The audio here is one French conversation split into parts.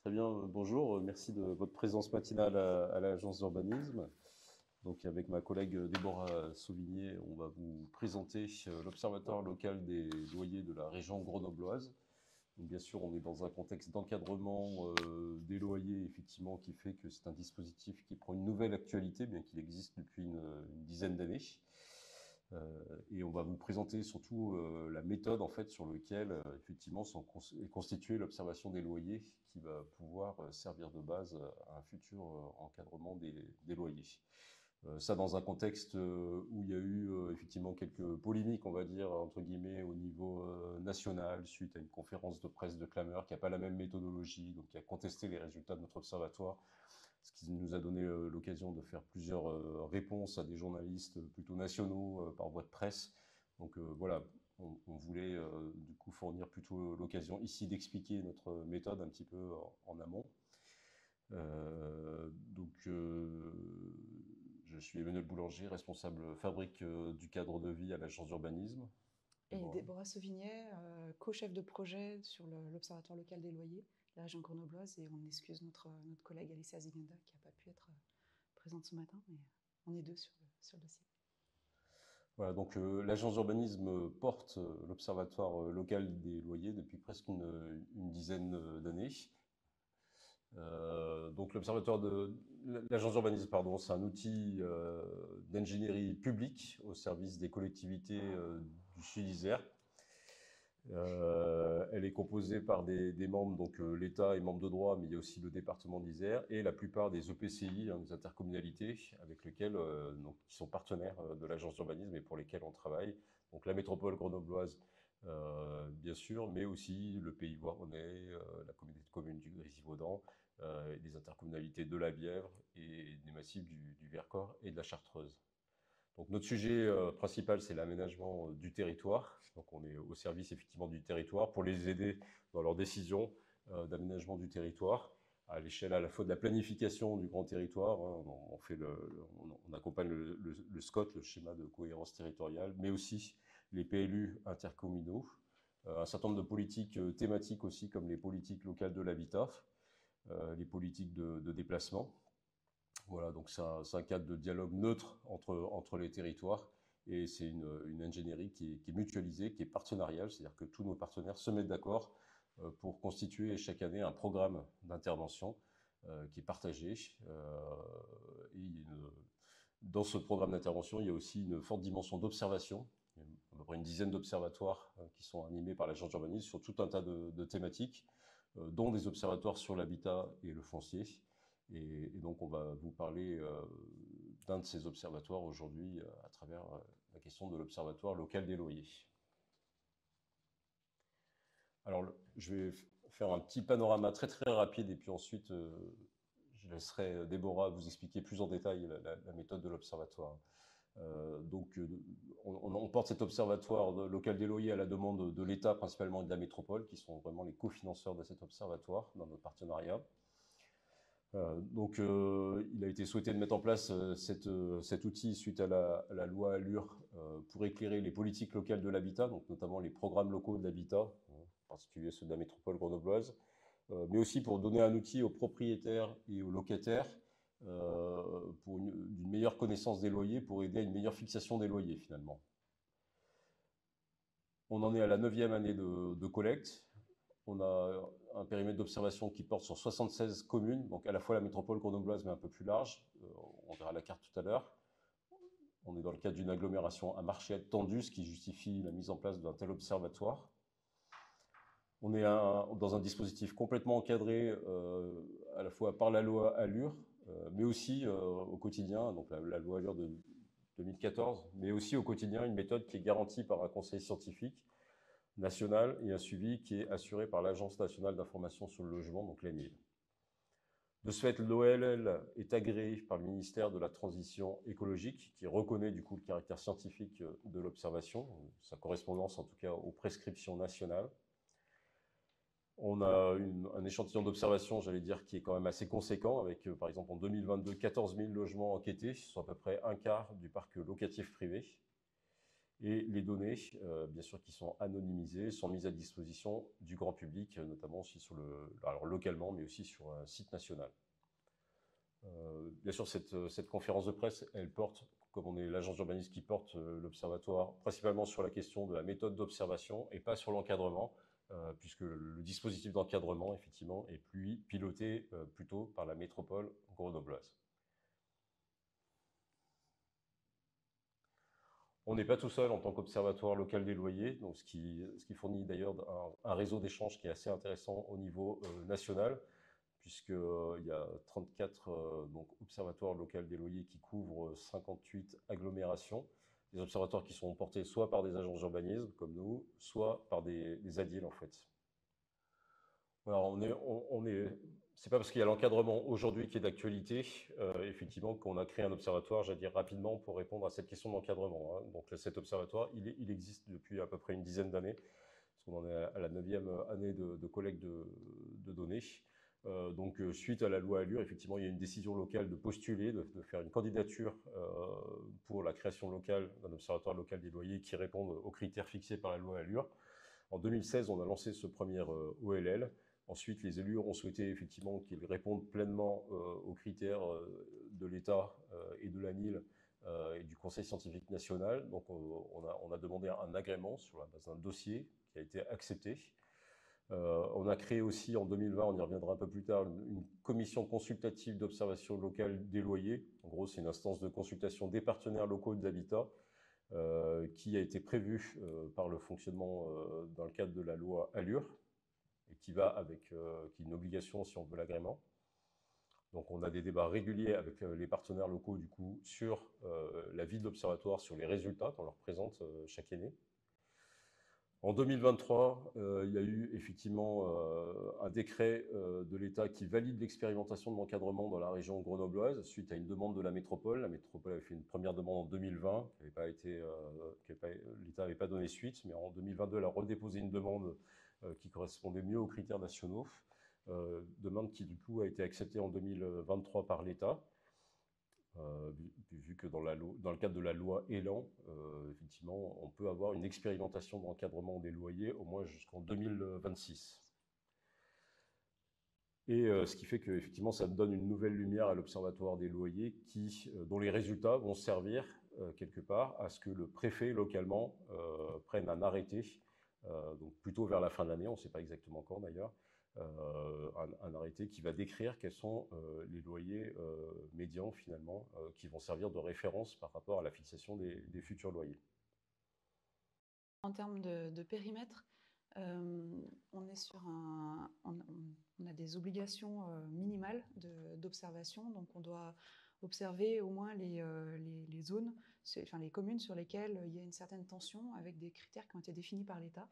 Très bien, bonjour. Merci de votre présence matinale à l'agence d'urbanisme. Donc, avec ma collègue Déborah Sauvigné, on va vous présenter l'Observatoire local des loyers de la région grenobloise. Donc, bien sûr, on est dans un contexte d'encadrement des loyers, effectivement, qui fait que c'est un dispositif qui prend une nouvelle actualité, bien qu'il existe depuis une dizaine d'années. Et on va vous présenter surtout la méthode en fait sur laquelle effectivement est constituée l'observation des loyers qui va pouvoir servir de base à un futur encadrement des loyers. Ça dans un contexte où il y a eu effectivement quelques polémiques, on va dire, entre guillemets, au niveau national, suite à une conférence de presse de Clameur qui n'a pas la même méthodologie, donc qui a contesté les résultats de notre observatoire, ce qui nous a donné l'occasion de faire plusieurs réponses à des journalistes plutôt nationaux par voie de presse. Donc voilà, on voulait du coup fournir plutôt l'occasion ici d'expliquer notre méthode un petit peu en amont. Je suis Emmanuel Boulanger, responsable fabrique du cadre de vie à l'agence d'urbanisme. Et Déborah Sauvignet, co-chef de projet sur l'Observatoire local des loyers, la région grenobloise, et on excuse notre collègue Alicia Ziganda qui n'a pas pu être présente ce matin, mais on est deux sur le dossier. Voilà, donc l'agence d'urbanisme porte l'Observatoire local des loyers depuis presque une dizaine d'années. Donc l'observatoire de l'agence d'urbanisme, pardon, c'est un outil d'ingénierie publique au service des collectivités du Sud-Isère. Elle est composée par des membres, donc l'État est membre de droit, mais il y a aussi le département d'Isère et la plupart des EPCI, des intercommunalités, avec lesquelles, donc, qui sont partenaires de l'agence d'urbanisme et pour lesquels on travaille. Donc la métropole grenobloise, bien sûr, mais aussi le Pays Voironnais, la communauté de communes du Grésivaudan, des intercommunalités de la Bièvre et des massifs du Vercors et de la Chartreuse. Donc notre sujet principal, c'est l'aménagement du territoire. Donc on est au service effectivement du territoire pour les aider dans leurs décisions d'aménagement du territoire à l'échelle à la fois de la planification du grand territoire. On accompagne le SCOT, le schéma de cohérence territoriale, mais aussi les PLU intercommunaux, un certain nombre de politiques thématiques aussi comme les politiques locales de l'habitat, les politiques de déplacement. Voilà, donc c'est un cadre de dialogue neutre entre les territoires et c'est une ingénierie qui est mutualisée, qui est partenariale, c'est-à-dire que tous nos partenaires se mettent d'accord pour constituer chaque année un programme d'intervention qui est partagé. Dans ce programme d'intervention, il y a aussi une forte dimension d'observation. Il y a à peu près une dizaine d'observatoires qui sont animés par l'agence d'urbanisme sur tout un tas de thématiques, dont des observatoires sur l'habitat et le foncier. Et donc, on va vous parler d'un de ces observatoires aujourd'hui à travers la question de l'Observatoire local des loyers. Alors, je vais faire un petit panorama très très rapide et puis ensuite, je laisserai Déborah vous expliquer plus en détail la méthode de l'Observatoire. On porte cet observatoire local des loyers à la demande de l'État, principalement de la métropole, qui sont vraiment les cofinanceurs de cet observatoire dans notre partenariat. Il a été souhaité de mettre en place cet outil suite à la loi ALUR pour éclairer les politiques locales de l'habitat, donc notamment les programmes locaux de l'habitat, en particulier ceux de la métropole grenobloise, mais aussi pour donner un outil aux propriétaires et aux locataires pour d'une meilleure connaissance des loyers, pour aider à une meilleure fixation des loyers finalement. On en est à la 9e année de collecte. On a un périmètre d'observation qui porte sur 76 communes, donc à la fois la métropole grenobloise, mais un peu plus large. On verra la carte tout à l'heure. On est dans le cadre d'une agglomération à marché tendu, ce qui justifie la mise en place d'un tel observatoire. On est dans un dispositif complètement encadré, à la fois par la loi ALUR, mais aussi au quotidien, donc la loi ALUR de 2014, mais aussi au quotidien une méthode qui est garantie par un conseil scientifique national et un suivi qui est assuré par l'Agence nationale d'information sur le logement, donc l'ANIL. De ce fait, l'OLL est agréé par le ministère de la Transition écologique, qui reconnaît du coup le caractère scientifique de l'observation, sa correspondance en tout cas aux prescriptions nationales. On a un échantillon d'observation, j'allais dire, qui est quand même assez conséquent, avec par exemple en 2022, 14 000 logements enquêtés, soit à peu près un quart du parc locatif privé. Et les données, bien sûr, qui sont anonymisées, sont mises à disposition du grand public, notamment aussi alors localement, mais aussi sur un site national. Bien sûr, cette conférence de presse, elle porte, comme on est l'agence d'urbanisme qui porte l'observatoire, principalement sur la question de la méthode d'observation et pas sur l'encadrement, puisque le dispositif d'encadrement, effectivement, est piloté plutôt par la métropole grenobloise. On n'est pas tout seul en tant qu'observatoire local des loyers, donc ce qui fournit d'ailleurs un réseau d'échanges qui est assez intéressant au niveau national, puisqu'il y a 34 donc, observatoires locaux des loyers qui couvrent 58 agglomérations. Des observatoires qui sont portés soit par des agences d'urbanisme comme nous, soit par des ADIL en fait. Alors c'est pas parce qu'il y a l'encadrement aujourd'hui qui est d'actualité, effectivement, qu'on a créé un observatoire, j'allais dire rapidement, pour répondre à cette question d'encadrement. Hein. Donc cet observatoire, il existe depuis à peu près une dizaine d'années, parce qu'on en est à la 9e année de collecte de données. Donc suite à la loi Allure, effectivement, il y a une décision locale de postuler, de faire une candidature pour la création locale d'un observatoire local des loyers qui réponde aux critères fixés par la loi Allure. En 2016, on a lancé ce premier OLL. Ensuite, les élus ont souhaité effectivement qu'ils répondent pleinement aux critères de l'État et de l'ANIL et du Conseil scientifique national. Donc, on a demandé un agrément sur la base d'un dossier qui a été accepté. On a créé aussi en 2020, on y reviendra un peu plus tard, une commission consultative d'observation locale des loyers. En gros, c'est une instance de consultation des partenaires locaux d'habitat qui a été prévue par le fonctionnement dans le cadre de la loi Allure et qui va avec qui est une obligation si on veut l'agrément. Donc on a des débats réguliers avec les partenaires locaux du coup sur la vie de l'observatoire, sur les résultats qu'on leur présente chaque année. En 2023, il y a eu effectivement un décret de l'État qui valide l'expérimentation de l'encadrement dans la région grenobloise suite à une demande de la métropole. La métropole avait fait une première demande en 2020, l'État n'avait pas donné suite, mais en 2022, elle a redéposé une demande qui correspondait mieux aux critères nationaux. Demande qui du coup a été acceptée en 2023 par l'État. Vu que dans le cadre de la loi Élan, effectivement, on peut avoir une expérimentation d'encadrement des loyers au moins jusqu'en 2026. Et ce qui fait que effectivement, ça donne une nouvelle lumière à l'Observatoire des loyers dont les résultats vont servir quelque part à ce que le préfet localement prenne un arrêté, donc plutôt vers la fin de l'année, on ne sait pas exactement quand d'ailleurs, un arrêté qui va décrire quels sont les loyers médians finalement qui vont servir de référence par rapport à la fixation des futurs loyers. En termes de périmètre, on est sur on a des obligations minimales d'observation, donc on doit observer au moins les zones, enfin les communes sur lesquelles il y a une certaine tension avec des critères qui ont été définis par l'État.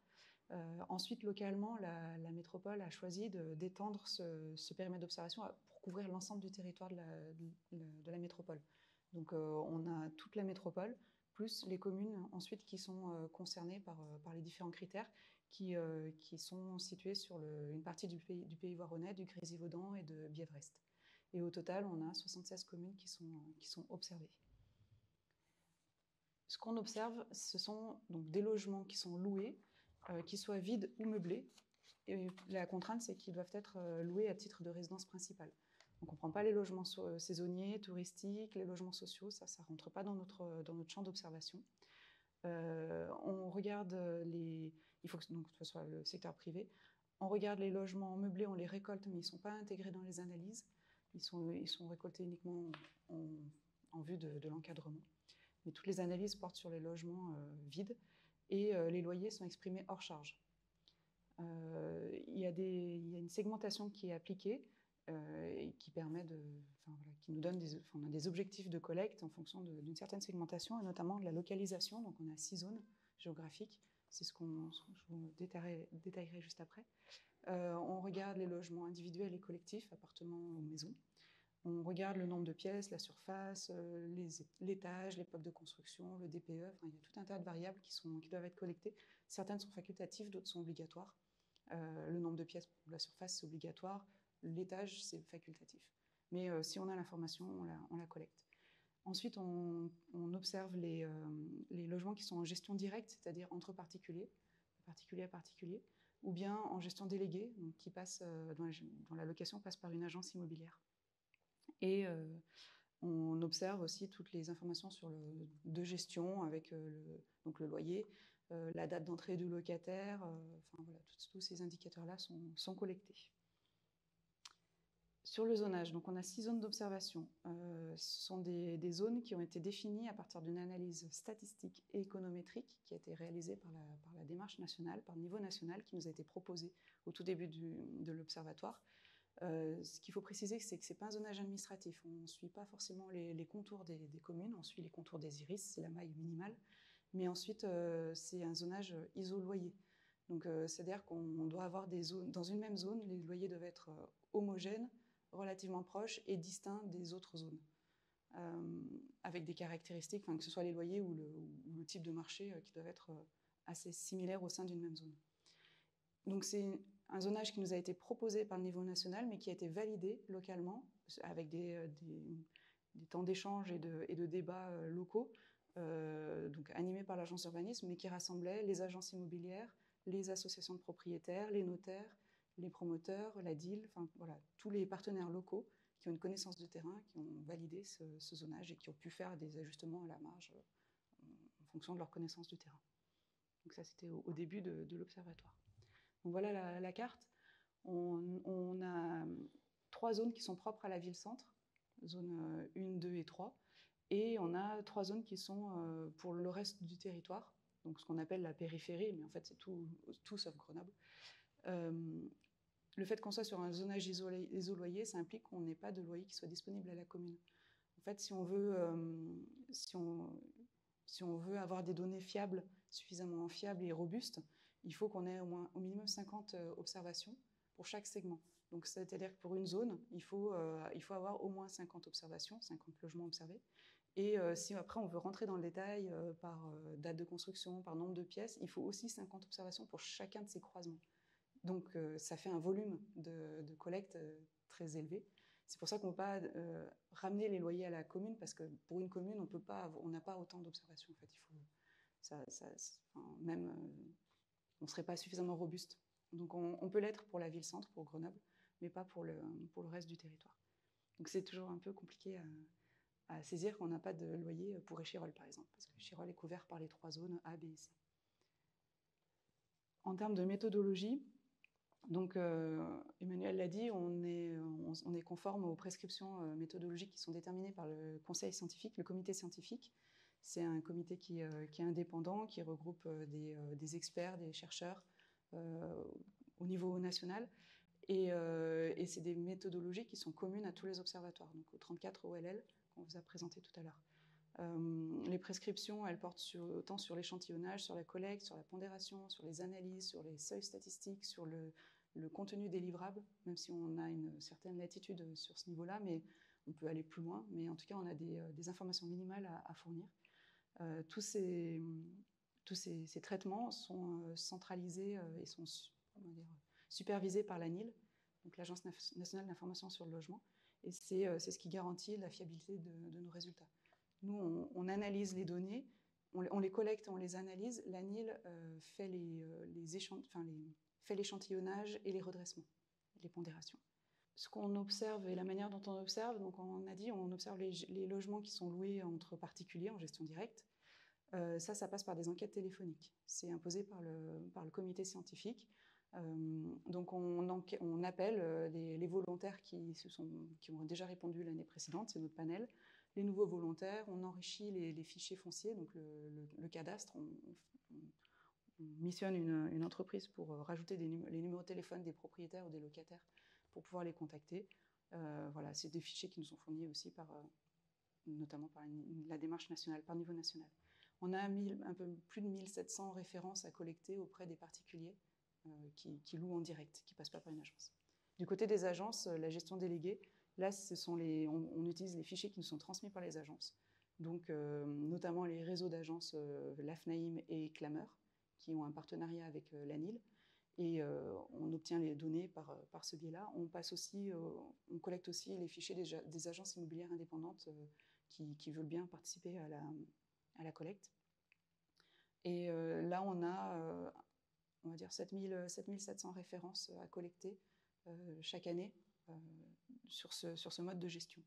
Ensuite, localement, la métropole a choisi d'étendre ce périmètre d'observation pour couvrir l'ensemble du territoire de la métropole. Donc on a toute la métropole, plus les communes ensuite qui sont concernées par les différents critères qui sont situés sur une partie du pays voironnais, du Grésivaudan et de Bièvre-Est. Et au total, on a 76 communes qui sont observées. Ce qu'on observe, ce sont donc des logements qui sont loués, qu'ils soient vides ou meublés. Et la contrainte, c'est qu'ils doivent être loués à titre de résidence principale. Donc on ne prend pas les logements saisonniers, touristiques, les logements sociaux, ça ne rentre pas dans notre champ d'observation. On regarde il faut que ce soit le secteur privé. On regarde les logements meublés, on les récolte, mais ils ne sont pas intégrés dans les analyses. Ils sont récoltés uniquement en vue de l'encadrement. Mais toutes les analyses portent sur les logements vides et les loyers sont exprimés hors charge. Il y a une segmentation qui est appliquée et qui permet qui nous donne on a des objectifs de collecte en fonction d'une certaine segmentation et notamment de la localisation. Donc on a 6 zones géographiques, c'est ce que je vous détaillerai juste après. On regarde les logements individuels et collectifs, appartements ou maisons. On regarde le nombre de pièces, la surface, l'étage, l'époque de construction, le DPE. Enfin, il y a tout un tas de variables qui doivent être collectées. Certaines sont facultatives, d'autres sont obligatoires. Le nombre de pièces pour la surface, c'est obligatoire. L'étage, c'est facultatif. Mais si on a l'information, on la collecte. Ensuite, on observe les logements qui sont en gestion directe, c'est-à-dire entre particuliers, particulier à particulier, ou bien en gestion déléguée, donc qui passe, dont la location passe par une agence immobilière. Et on observe aussi toutes les informations de gestion avec donc le loyer, la date d'entrée du locataire, enfin voilà, tous ces indicateurs-là sont collectés. Sur le zonage, donc on a 6 zones d'observation. Ce sont des zones qui ont été définies à partir d'une analyse statistique et économétrique qui a été réalisée par la démarche nationale, par niveau national, qui nous a été proposée au tout début de l'observatoire. Ce qu'il faut préciser, c'est que ce n'est pas un zonage administratif. On ne suit pas forcément les contours des communes, on suit les contours des iris, c'est la maille minimale. Mais ensuite, c'est un zonage iso-loyer. Donc, c'est-à-dire qu'on doit avoir des zones, dans une même zone, les loyers doivent être homogènes, relativement proches et distincts des autres zones, avec des caractéristiques, que ce soit les loyers ou le type de marché qui doivent être assez similaires au sein d'une même zone. Donc c'est un zonage qui nous a été proposé par le niveau national, mais qui a été validé localement, avec des temps d'échange et de débats locaux, donc animés par l'agence d'urbanisme, mais qui rassemblait les agences immobilières, les associations de propriétaires, les notaires, les promoteurs, la DIL, enfin voilà, tous les partenaires locaux qui ont une connaissance du terrain, qui ont validé ce zonage et qui ont pu faire des ajustements à la marge en fonction de leur connaissance du terrain. Donc ça, c'était au début de l'observatoire. Donc voilà la carte. On a 3 zones qui sont propres à la ville-centre, zone 1, 2 et 3, et on a 3 zones qui sont pour le reste du territoire, donc ce qu'on appelle la périphérie, mais en fait c'est tout sauf Grenoble. Le fait qu'on soit sur un zonage iso-loyer, ça implique qu'on n'ait pas de loyer qui soit disponible à la commune. En fait, si on veut avoir des données fiables, suffisamment fiables et robustes, il faut qu'on ait au minimum 50 observations pour chaque segment. Donc, c'est-à-dire que pour une zone, il faut avoir au moins 50 observations, 50 logements observés. Et si après on veut rentrer dans le détail par date de construction, par nombre de pièces, il faut aussi 50 observations pour chacun de ces croisements. Donc, ça fait un volume de collecte très élevé. C'est pour ça qu'on ne peut pas ramener les loyers à la commune, parce que pour une commune, on n'a pas autant d'observations. En fait, on ne serait pas suffisamment robuste. Donc, on peut l'être pour la ville-centre, pour Grenoble, mais pas pour le reste du territoire. Donc, c'est toujours un peu compliqué à saisir qu'on n'a pas de loyer pour Échirolles, par exemple, parce que Échirolles est couvert par les 3 zones A, B et C. En termes de méthodologie, donc, Emmanuel l'a dit, on est conforme aux prescriptions méthodologiques qui sont déterminées par le conseil scientifique, le comité scientifique. C'est un comité qui est indépendant, qui regroupe des experts, des chercheurs au niveau national. Et c'est des méthodologies qui sont communes à tous les observatoires, donc au 34 OLL qu'on vous a présenté tout à l'heure. Les prescriptions, elles portent autant sur l'échantillonnage, sur la collecte, sur la pondération, sur les analyses, sur les seuils statistiques, sur le contenu des livrables, même si on a une certaine latitude sur ce niveau-là, mais on peut aller plus loin. Mais en tout cas, on a des informations minimales à fournir. Tous ces traitements sont centralisés et sont supervisés par l'ANIL, donc l'Agence nationale d'information sur le logement, et c'est ce qui garantit la fiabilité de nos résultats. Nous, on analyse les données, on les collecte, on les analyse. L'ANIL fait l'échantillonnage et les redressements, les pondérations. Ce qu'on observe et la manière dont on observe, donc on a dit, on observe les logements qui sont loués entre particuliers en gestion directe. Ça passe par des enquêtes téléphoniques. C'est imposé par le comité scientifique. Donc on appelle les volontaires qui ont déjà répondu l'année précédente, c'est notre panel. Les nouveaux volontaires, on enrichit les fichiers fonciers, donc le cadastre, on missionne une entreprise pour rajouter les numéros de téléphone des propriétaires ou des locataires pour pouvoir les contacter. Voilà, c'est des fichiers qui nous sont fournis aussi notamment par la démarche nationale, par niveau national. On a un peu plus de 1700 références à collecter auprès des particuliers qui louent en direct, qui ne passent pas par une agence. Du côté des agences, la gestion déléguée, là, on utilise les fichiers qui nous sont transmis par les agences, donc notamment les réseaux d'agences l'AFNAIM et Clameur, qui ont un partenariat avec l'ANIL, et on obtient les données par ce biais-là. On collecte aussi les fichiers des agences immobilières indépendantes qui veulent bien participer à la collecte. Et là, on a, on va dire, 7700 références à collecter chaque année sur ce mode de gestion.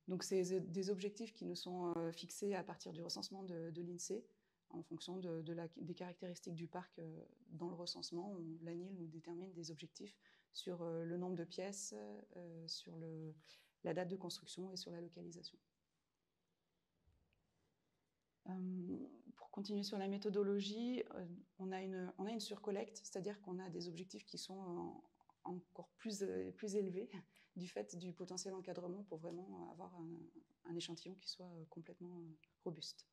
Donc, c'est des objectifs qui nous sont fixés à partir du recensement de l'INSEE, en fonction des caractéristiques du parc dans le recensement. L'ANIL nous détermine des objectifs sur le nombre de pièces, sur la date de construction et sur la localisation. Pour continuer sur la méthodologie, on a une surcollecte, c'est-à-dire qu'on a des objectifs qui sont encore plus élevés du fait du potentiel encadrement pour vraiment avoir un échantillon qui soit complètement robuste.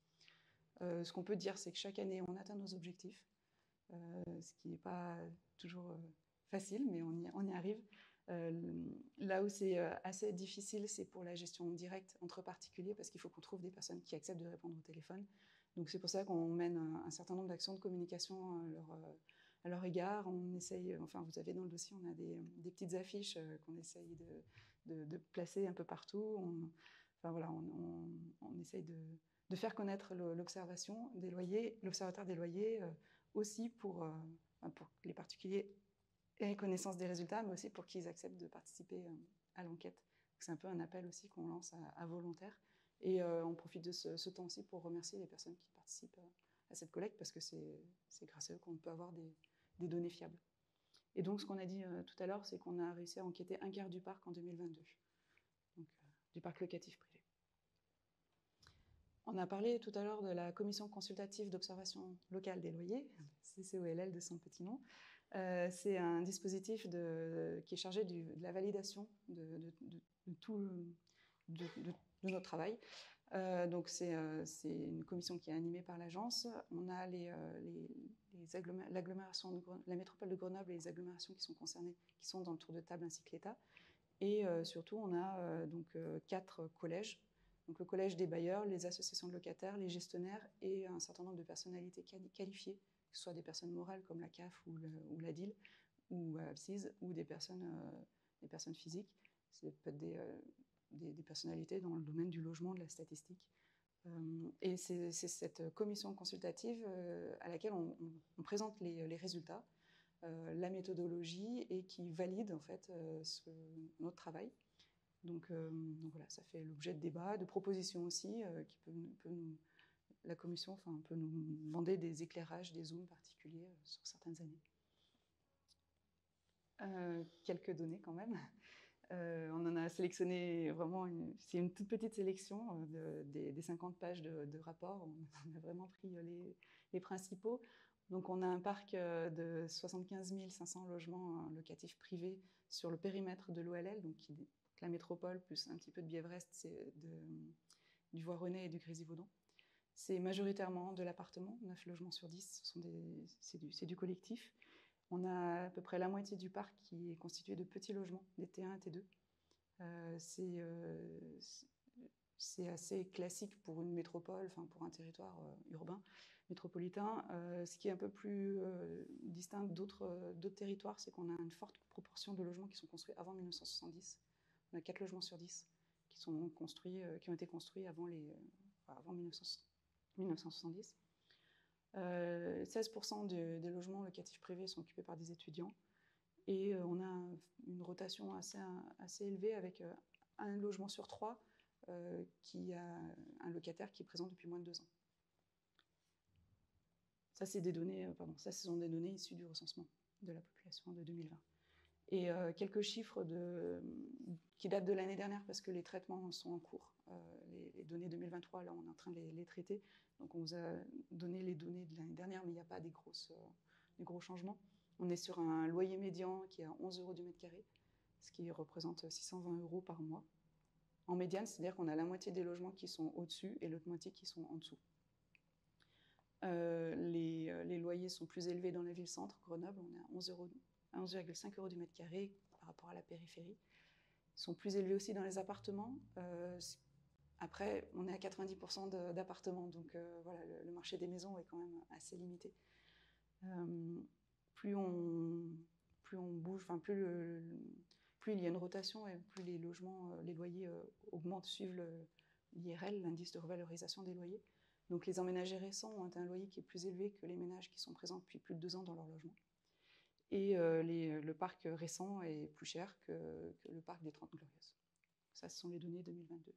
Ce qu'on peut dire, c'est que chaque année, on atteint nos objectifs, ce qui n'est pas toujours facile, mais on y arrive. Là où c'est assez difficile, c'est pour la gestion directe entre particuliers, parce qu'il faut qu'on trouve des personnes qui acceptent de répondre au téléphone. Donc c'est pour ça qu'on mène un certain nombre d'actions de communication à leur égard. On essaye, enfin vous avez dans le dossier, on a des petites affiches qu'on essaye de placer un peu partout. Enfin voilà, on essaye de faire connaître l'observation des loyers, l'observatoire des loyers, aussi pour les particuliers aient connaissance des résultats, mais aussi pour qu'ils acceptent de participer à l'enquête. C'est un peu un appel aussi qu'on lance à volontaires. Et on profite de ce temps aussi pour remercier les personnes qui participent à cette collecte, parce que c'est grâce à eux qu'on peut avoir des données fiables. Et donc, ce qu'on a dit tout à l'heure, c'est qu'on a réussi à enquêter un quart du parc en 2022, donc du parc locatif privé. On a parlé tout à l'heure de la Commission consultative d'observation locale des loyers, CCOLL de son petit nom. C'est un dispositif qui est chargé de la validation de notre travail. Donc c'est une commission qui est animée par l'agence. On a la métropole de Grenoble et les agglomérations qui sont concernées, qui sont dans le tour de table, ainsi que l'État. Et surtout, on a 4 collèges. Donc le collège des bailleurs, les associations de locataires, les gestionnaires et un certain nombre de personnalités qualifiées, que ce soit des personnes morales comme la CAF ou la DIL ou ABSIS, ou des personnes physiques. C'est peut-être des personnalités dans le domaine du logement, de la statistique. Et c'est cette commission consultative à laquelle on présente les résultats, la méthodologie, et qui valide en fait notre travail. Donc voilà, ça fait l'objet de débats, de propositions aussi, la commission peut nous demander des éclairages, des zooms particuliers sur certaines années. Quelques données quand même. On en a sélectionné vraiment, c'est une toute petite sélection des 50 pages de rapport. On a vraiment pris les principaux. Donc on a un parc de 75 500 logements locatifs privés sur le périmètre de l'OLL, donc la métropole, plus un petit peu de Bièvre-Est, du Voironnais et du Grésivaudan. C'est majoritairement de l'appartement, 9 logements sur 10, c'est du collectif. On a à peu près la moitié du parc qui est constitué de petits logements, des T1 et T2. C'est assez classique pour une métropole, enfin pour un territoire urbain, métropolitain. Ce qui est un peu plus distinct d'autres territoires, c'est qu'on a une forte proportion de logements qui sont construits avant 1970. On a 4 logements sur 10 qui ont été construits avant 1970. 16% des logements locatifs privés sont occupés par des étudiants. Et on a une rotation assez élevée avec un logement sur 3 qui a un locataire qui est présent depuis moins de 2 ans. Ça, ce sont des données issues du recensement de la population de 2020. Et quelques chiffres qui datent de l'année dernière, parce que les traitements sont en cours. Les données 2023, là, on est en train de les traiter. Donc, on vous a donné les données de l'année dernière, mais il n'y a pas des gros changements. On est sur un loyer médian qui est à 11 € du mètre carré, ce qui représente 620 € par mois. En médiane, c'est-à-dire qu'on a la moitié des logements qui sont au-dessus et l'autre moitié qui sont en dessous. Les loyers sont plus élevés dans la ville-centre, Grenoble, on est à 11,5 € du mètre carré par rapport à la périphérie. Ils sont plus élevés aussi dans les appartements. Après, on est à 90% d'appartements, donc voilà, le marché des maisons est quand même assez limité. Plus on bouge, plus il y a une rotation et plus les loyers augmentent, suivent l'IRL, l'indice de revalorisation des loyers. Donc les emménagés récents ont un loyer qui est plus élevé que les ménages qui sont présents depuis plus de 2 ans dans leur logement. Et le parc récent est plus cher que le parc des 30 Glorieuses. Ça, ce sont les données 2022 de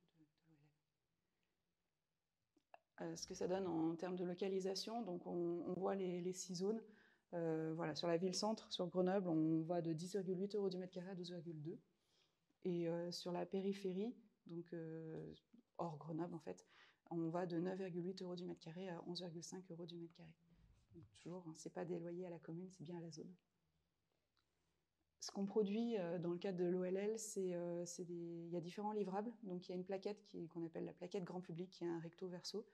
l'OLL. Ce que ça donne en termes de localisation, donc on voit les 6 zones. Voilà, sur la ville-centre, sur Grenoble, on va de 10,8 € du mètre carré à 12,2. Et sur la périphérie, donc hors Grenoble en fait, on va de 9,8 € du mètre carré à 11,5 € du mètre carré. Donc, toujours, hein, ce n'est pas des loyers à la commune, c'est bien à la zone. Ce qu'on produit dans le cadre de l'OLL, il y a différents livrables. Donc il y a une plaquette qu'on appelle la plaquette grand public, qui est un recto verso,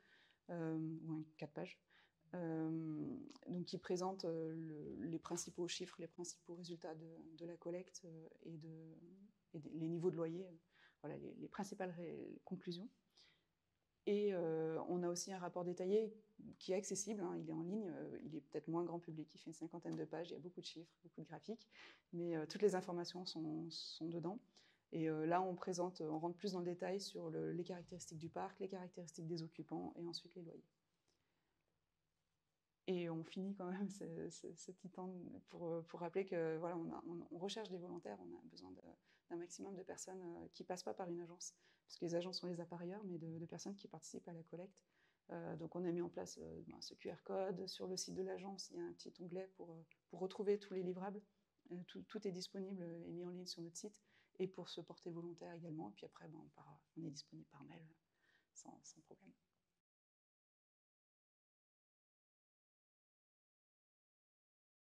ou un 4 pages, donc qui présente les principaux chiffres, les principaux résultats de la collecte et les niveaux de loyer, voilà, les principales conclusions. Et on a aussi un rapport détaillé qui est accessible, hein, il est en ligne, il est peut-être moins grand public, il fait une 50aine de pages, il y a beaucoup de chiffres, beaucoup de graphiques, mais toutes les informations sont dedans. Et là, on rentre plus dans le détail sur les caractéristiques du parc, les caractéristiques des occupants et ensuite les loyers. Et on finit quand même ce petit temps pour rappeler que voilà, on recherche des volontaires, on a besoin d'un maximum de personnes qui ne passent pas par une agence, parce que les agences, on les a par ailleurs, mais de personnes qui participent à la collecte. Donc on a mis en place ce QR code. Sur le site de l'agence, il y a un petit onglet pour retrouver tous les livrables. Tout est disponible et mis en ligne sur notre site, et pour se porter volontaire également. Et puis après, on est disponible par mail sans problème.